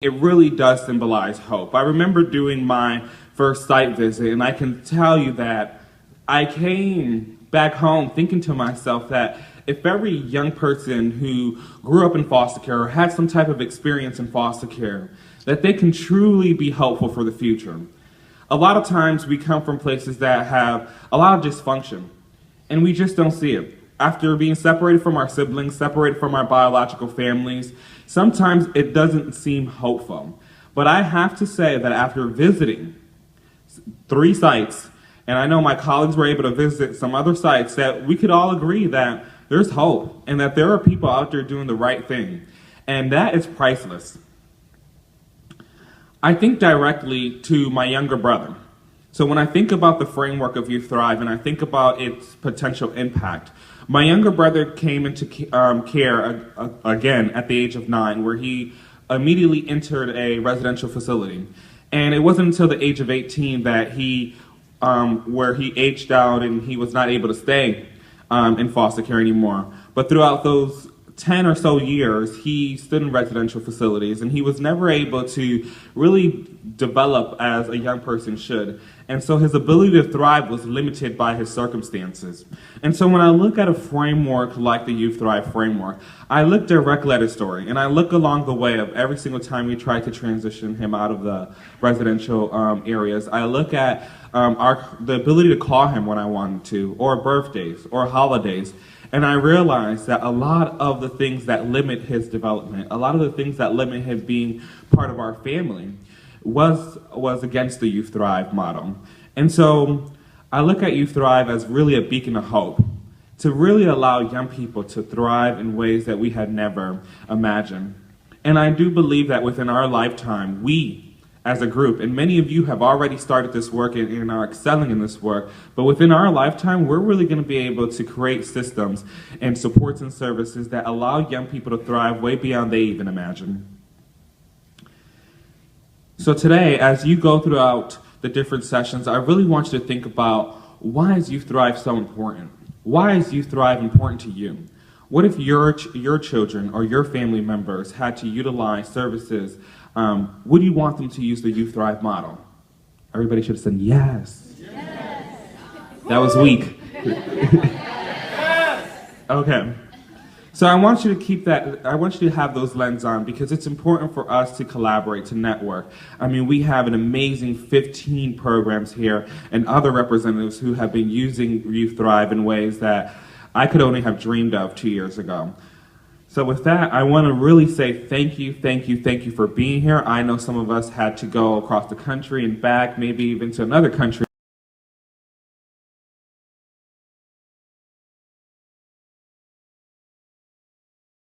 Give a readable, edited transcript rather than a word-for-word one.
it really does symbolize hope. I remember doing my first site visit, and I can tell you that I came back home thinking to myself that if every young person who grew up in foster care or had some type of experience in foster care, that they can truly be helpful for the future. A lot of times we come from places that have a lot of dysfunction, and we just don't see it. After being separated from our siblings, separated from our biological families, sometimes it doesn't seem hopeful. But I have to say that after visiting 3 sites, and I know my colleagues were able to visit some other sites, that we could all agree that there's hope and that there are people out there doing the right thing. And that is priceless. I think directly to my younger brother. So when I think about the framework of Youth Thrive and I think about its potential impact, my younger brother came into care again at the age of 9, where he immediately entered a residential facility. And it wasn't until the age of 18 that where he aged out and he was not able to stay in foster care anymore. But throughout those 10 or so years, he stood in residential facilities, and he was never able to really develop as a young person should. And so his ability to thrive was limited by his circumstances. And so when I look at a framework like the Youth Thrive framework, I look directly at his story, and I look along the way of every single time we tried to transition him out of the residential areas. I look at the ability to call him when I wanted to, or birthdays, or holidays. And I realized that a lot of the things that limit his development, a lot of the things that limit him being part of our family was against the Youth Thrive model. And so I look at Youth Thrive as really a beacon of hope, to really allow young people to thrive in ways that we had never imagined. And I do believe that within our lifetime, we, as a group, and many of you have already started this work and are excelling in this work, but within our lifetime, we're really going to be able to create systems and supports and services that allow young people to thrive way beyond they even imagine. So today, as you go throughout the different sessions, I really want you to think about, why is Youth Thrive so important? Why is Youth Thrive important to you? What if your children or your family members had to utilize services? Would you want them to use the Youth Thrive model? Everybody should have said yes. Yes. That was weak. Yes. Okay. So I want you to keep that, I want you to have those lenses on, because it's important for us to collaborate, to network. I mean, we have an amazing 15 programs here and other representatives who have been using Youth Thrive in ways that I could only have dreamed of 2 years ago. So with that, I want to really say thank you for being here. I know some of us had to go across the country and back, maybe even to another country.